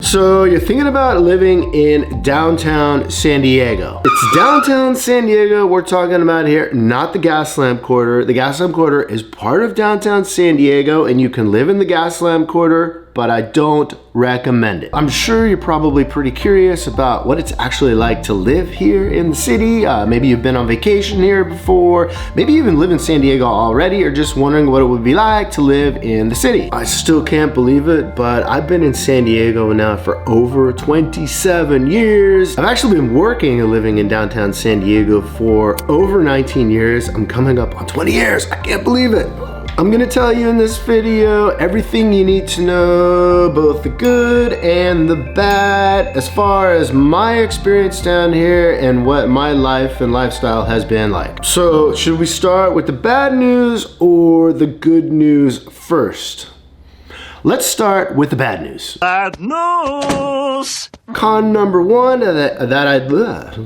So you're thinking about living in downtown San Diego. It's downtown San Diego we're talking about here, not the Gaslamp Quarter. The Gaslamp Quarter is part of downtown San Diego and you can live in the Gaslamp Quarter, but I don't recommend it. I'm sure you're probably pretty curious about what it's actually like to live here in the city. Maybe you've been on vacation here before. Maybe you even live in San Diego already or just wondering what it would be like to live in the city. I still can't believe it, but I've been in San Diego now for over 27 years. I've actually been working and living in downtown San Diego for over 19 years. I'm coming up on 20 years. I can't believe it. I'm gonna tell you in this video everything you need to know, both the good and the bad, as far as my experience down here and what my life and lifestyle has been like. So, should we start with the bad news or the good news first? Let's start with the bad news. Bad news! Con number one that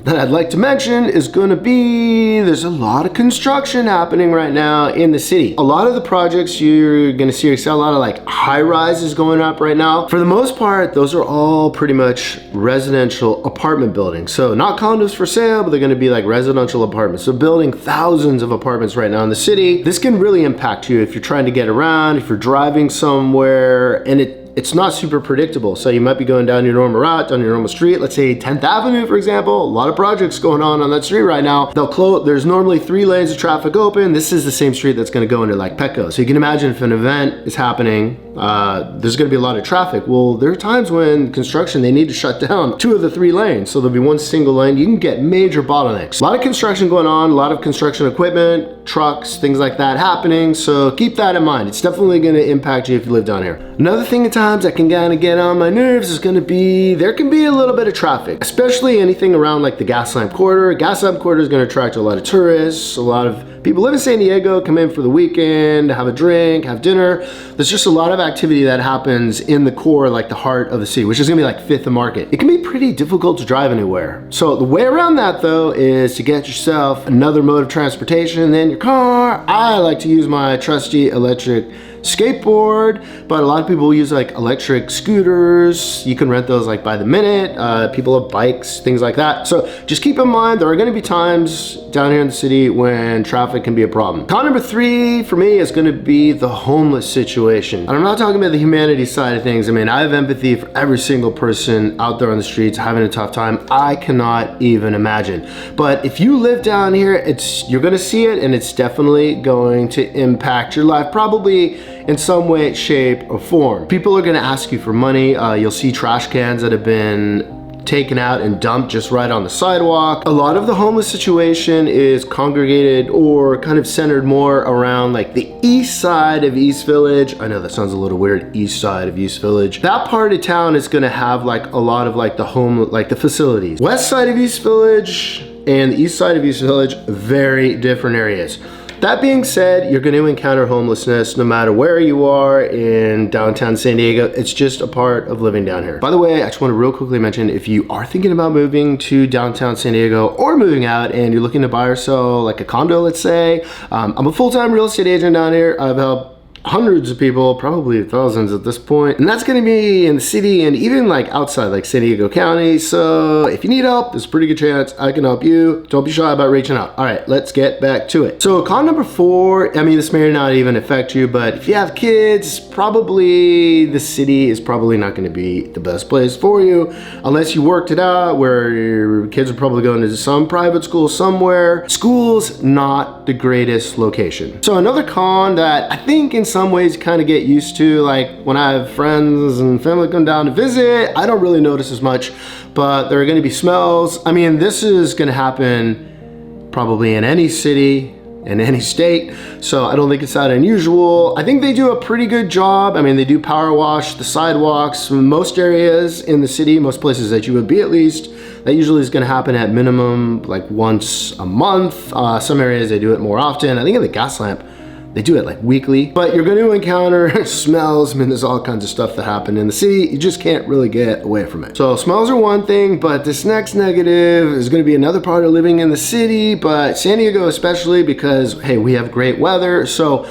I'd like to mention is gonna be there's a lot of construction happening right now in the city. A lot of the projects you're gonna see a lot of like high rises going up right now. For the most part, those are all pretty much residential apartment buildings. So not condos for sale, but they're gonna be like residential apartments. So building thousands of apartments right now in the city. This can really impact you if you're trying to get around, if you're driving somewhere, and it's not super predictable. So you might be going down your normal route, down your normal street, let's say 10th Avenue, for example. A lot of projects going on that street right now. They'll close, there's normally 3 lanes of traffic open. This is the same street that's gonna go into like Petco. So you can imagine if an event is happening, there's gonna be a lot of traffic. Well, there are times when construction, they need to shut down 2 of the 3 lanes. So there'll be 1 single lane. You can get major bottlenecks. A lot of construction going on, a lot of construction equipment, trucks, things like that happening. So keep that in mind. It's definitely gonna impact you if you live down here. Another thing at times that can kind of get on my nerves is gonna be, there can be a little bit of traffic, especially anything around like the Gaslamp Quarter. Gaslamp Quarter is gonna attract a lot of tourists, a lot of people live in San Diego, come in for the weekend, have a drink, have dinner. There's just a lot of activity that happens in the core, like the heart of the city, which is gonna be like 5th and Market. It can be pretty difficult to drive anywhere. So the way around that though is to get yourself another mode of transportation than your car. I like to use my trusty electric skateboard, but a lot of people use like electric scooters. You can rent those like by the minute. People have bikes, things like that. So just keep in mind, there are gonna be times down here in the city when traffic can be a problem. Con number 3 for me is gonna be the homeless situation. And I'm not talking about the humanity side of things. I mean, I have empathy for every single person out there on the streets having a tough time. I cannot even imagine. But if you live down here, you're gonna see it, and it's definitely going to impact your life, probably in some way, shape, or form. People are gonna ask you for money. You'll see trash cans that have been taken out and dumped just right on the sidewalk. A lot of the homeless situation is congregated or kind of centered more around like the east side of East Village. I know that sounds a little weird, east side of East Village. That part of town is gonna have like a lot of like the facilities. West side of East Village and the east side of East Village, very different areas. That being said, you're going to encounter homelessness no matter where you are in downtown San Diego. It's just a part of living down here. By the way, I just want to real quickly mention, if you are thinking about moving to downtown San Diego or moving out and you're looking to buy or sell like a condo, let's say, I'm a full-time real estate agent down here. I've helped hundreds of people, probably thousands at this point, and that's gonna be in the city and even like outside like San Diego County. So if you need help, there's a pretty good chance I can help you. Don't be shy about reaching out. All right, let's get back to it. So con number 4, I mean, this may not even affect you, but if you have kids, probably the city is probably not gonna be the best place for you unless you worked it out where your kids are probably going to some private school somewhere. School's not the greatest location. So another con that I think in some ways you kind of get used to, like when I have friends and family come down to visit, I don't really notice as much, but there are going to be smells. I mean, this is going to happen probably in any city, in any state, so I don't think it's that unusual. I think they do a pretty good job. I mean, they do power wash the sidewalks. Most areas in the city, most places that you would be at least, that usually is going to happen at minimum like once a month. Some areas they do it more often. I think in the Gaslamp, they do it like weekly, but you're going to encounter smells. I mean, there's all kinds of stuff that happen in the city. You just can't really get away from it. So smells are one thing, but this next negative is going to be another part of living in the city, but San Diego especially, because hey, we have great weather. So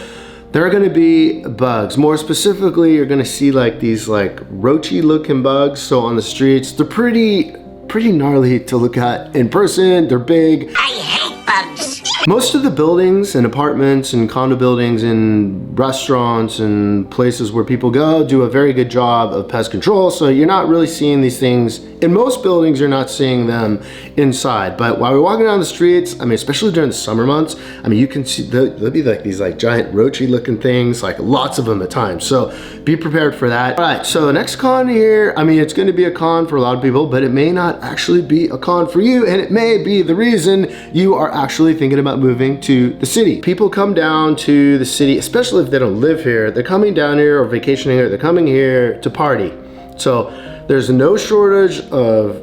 there are gonna be bugs. More specifically, you're gonna see like these like roachy looking bugs. So on the streets, they're pretty gnarly to look at in person. They're big. I hate bugs. Most of the buildings and apartments and condo buildings and restaurants and places where people go do a very good job of pest control. So you're not really seeing these things. In most buildings, you're not seeing them inside. But while we're walking down the streets, I mean, especially during the summer months, I mean, you can see, there'll be like these like giant roachy looking things, like lots of them at times. So be prepared for that. All right, so next con here, I mean, it's gonna be a con for a lot of people, but it may not actually be a con for you. And it may be the reason you are actually thinking about moving to the city. People come down to the city, especially if they don't live here. They're coming down here or vacationing here. They're coming here to party. So there's no shortage of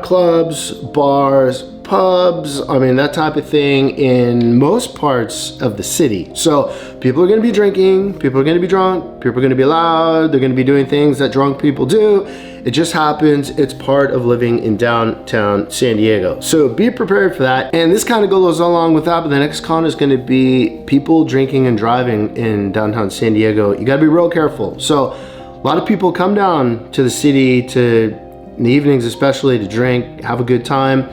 clubs, bars, pubs, I mean, that type of thing in most parts of the city. So people are gonna be drinking, people are gonna be drunk, people are gonna be loud, they're gonna be doing things that drunk people do. It just happens, it's part of living in downtown San Diego. So be prepared for that. And this kind of goes along with that, but the next con is gonna be people drinking and driving in downtown San Diego. You gotta be real careful. So a lot of people come down to the city in the evenings especially to drink, have a good time.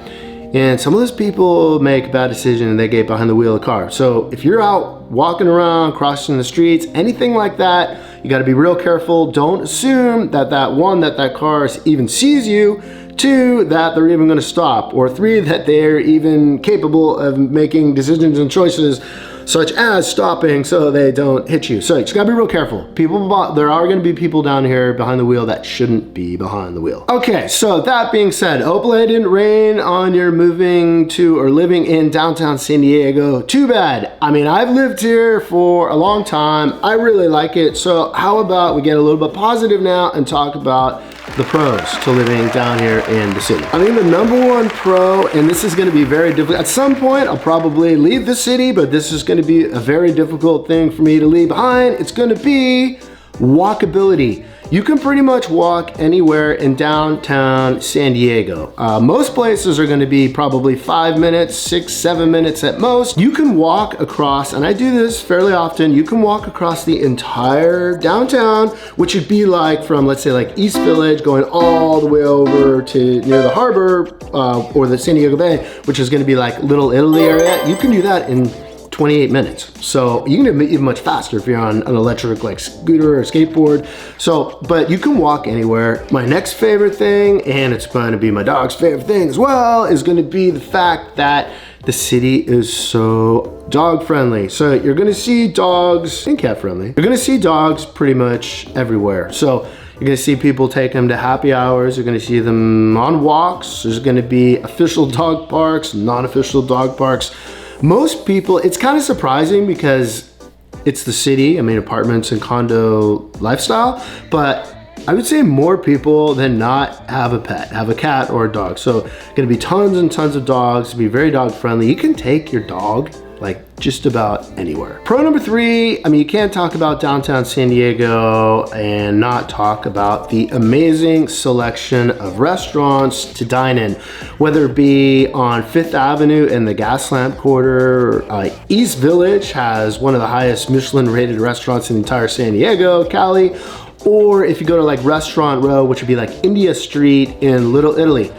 And some of those people make a bad decision and they get behind the wheel of the car. So if you're out walking around, crossing the streets, anything like that, you gotta be real careful. Don't assume that that car even sees you, 2, that they're even gonna stop, or 3, that they're even capable of making decisions and choices such as stopping so they don't hit you. So you just gotta be real careful. There are gonna be people down here behind the wheel that shouldn't be behind the wheel. Okay, so that being said, hopefully it didn't rain on your moving to or living in downtown San Diego. Too bad. I mean, I've lived here for a long time. I really like it. So how about we get a little bit positive now and talk about the pros to living down here in the city. I think the #1 pro, and this is gonna be very difficult. At some point, I'll probably leave the city, but this is gonna be a very difficult thing for me to leave behind. It's gonna be walkability. You can pretty much walk anywhere in downtown San Diego. Most places are gonna be probably 5 minutes, 6, 7 minutes at most. You can walk across, and I do this fairly often, you can walk across the entire downtown, which would be like from, let's say like East Village, going all the way over to near the harbor, or the San Diego Bay, which is gonna be like Little Italy area. You can do that in 28 minutes. So you can even much faster if you're on an electric like scooter or skateboard. So, but you can walk anywhere. My next favorite thing, and it's going to be my dog's favorite thing as well, is going to be the fact that the city is so dog friendly. So you're going to see dogs, and cat friendly. You're going to see dogs pretty much everywhere. So you're gonna see people take them to happy hours. You're gonna see them on walks. There's gonna be official dog parks, non-official dog parks. Most people, it's kind of surprising because it's the city, I mean, apartments and condo lifestyle, but I would say more people than not have a pet, have a cat or a dog. So gonna be tons and tons of dogs, be very dog friendly. You can take your dog like just about anywhere. Pro #3, I mean, you can't talk about downtown San Diego and not talk about the amazing selection of restaurants to dine in, whether it be on 5th Avenue in the Gaslamp Quarter. East Village has one of the highest Michelin rated restaurants in the entire San Diego, Cali, or if you go to like Restaurant Row, which would be like India Street in Little Italy.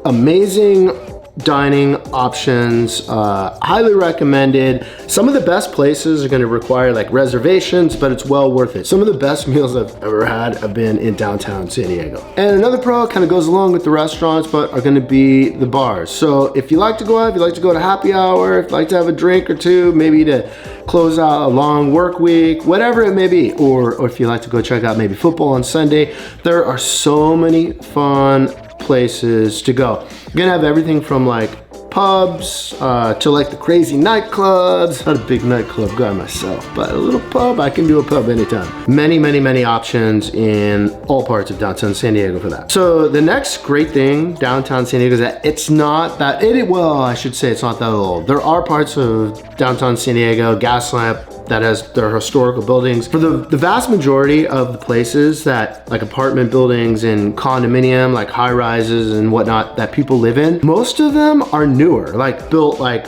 Amazing dining options, highly recommended. Some of the best places are gonna require like reservations, but it's well worth it. Some of the best meals I've ever had have been in downtown San Diego. And another pro kind of goes along with the restaurants, but are gonna be the bars. So if you like to go out, if you like to go to happy hour, if you like to have a drink or two, maybe to close out a long work week, whatever it may be, or if you like to go check out maybe football on Sunday, there are so many fun places to go. You're gonna have everything from like pubs to like the crazy nightclubs. Not a big nightclub guy myself, but a little pub, I can do a pub anytime. Many options in all parts of downtown San Diego for that. So the next great thing downtown San Diego is that it's not that, well, I should say it's not that old. There are parts of downtown San Diego, Gaslamp, that has their historical buildings. For the vast majority of the places that like apartment buildings and condominium, like high rises and whatnot that people live in, most of them are newer, like built like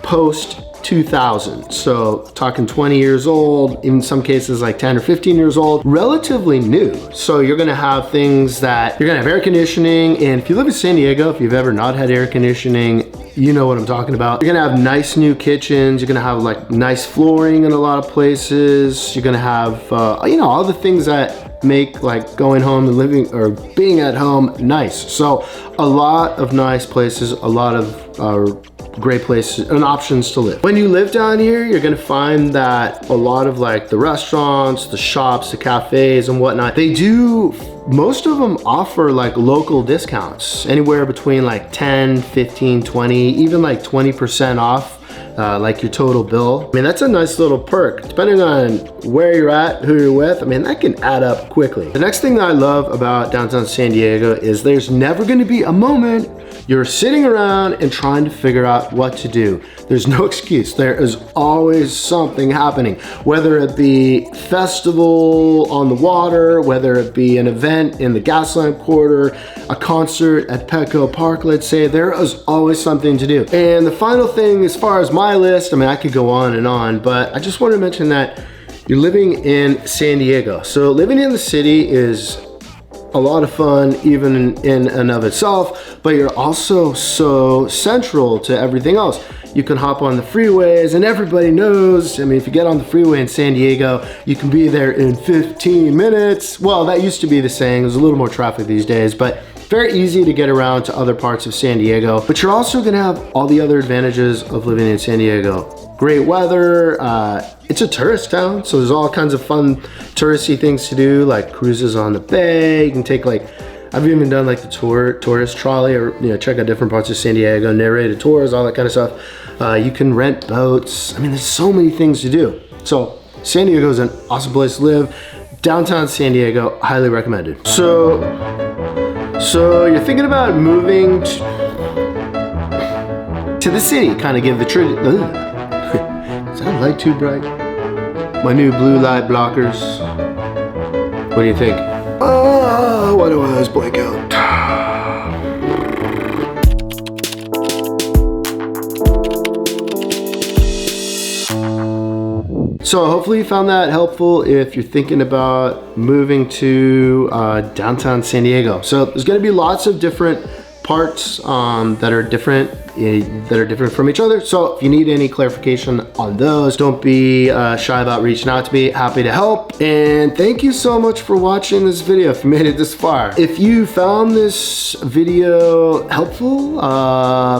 post 2000. So talking 20 years old, in some cases like 10 or 15 years old, relatively new. So you're gonna have things that, you're gonna have air conditioning, and if you live in San Diego, if you've ever not had air conditioning, you know what I'm talking about. You're gonna have nice new kitchens, you're gonna have like nice flooring in a lot of places, you're gonna have, you know, all the things that make like going home and living or being at home nice. So a lot of nice places, a lot of great places and options to live. When you live down here, you're gonna find that a lot of like the restaurants, the shops, the cafes and whatnot, they do, most of them offer like local discounts, anywhere between like 10, 15, 20, even like 20% off. Like your total bill. I mean, that's a nice little perk. Depending on where you're at, who you're with, I mean, that can add up quickly. The next thing that I love about downtown San Diego is there's never gonna be a moment you're sitting around and trying to figure out what to do. There's no excuse. There is always something happening, whether it be festival on the water, whether it be an event in the Gaslamp Quarter, a concert at Petco Park, let's say, there is always something to do. And the final thing, as far as my list, I mean, I could go on, but I just want to mention that you're living in San Diego. So living in the city is a lot of fun, even in and of itself, but you're also so central to everything else. You can hop on the freeways, and everybody knows, I mean, if you get on the freeway in San Diego, you can be there in 15 minutes. Well, that used to be the saying. There's a little more traffic these days, but very easy to get around to other parts of San Diego. But you're also gonna have all the other advantages of living in San Diego. Great weather, it's a tourist town, so there's all kinds of fun touristy things to do, like cruises on the bay. You can take like, I've even done like the tourist trolley, or you know, check out different parts of San Diego, narrated tours, all that kind of stuff. You can rent boats. I mean, there's so many things to do. So San Diego is an awesome place to live. Downtown San Diego, highly recommended. So you're thinking about moving to the city, kind of give the truth. Is that light too bright? My new blue light blockers. What do you think? Oh, why do I always blank out? So hopefully you found that helpful if you're thinking about moving to downtown San Diego. So there's gonna be lots of different parts that are different from each other. So if you need any clarification on those, don't be shy about reaching out to me. Happy to help. And thank you so much for watching this video if you made it this far. If you found this video helpful,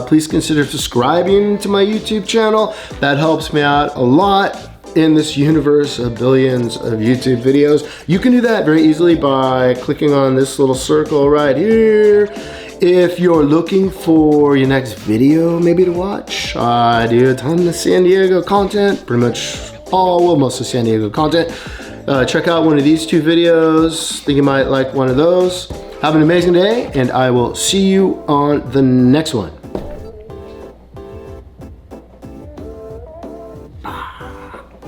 please consider subscribing to my YouTube channel. That helps me out a lot in this universe of billions of YouTube videos. You can do that very easily by clicking on this little circle right here. If you're looking for your next video maybe to watch, I do a ton of San Diego content, pretty much most of San Diego content. Check out one of these two videos. Think you might like one of those. Have an amazing day, and I will see you on the next one.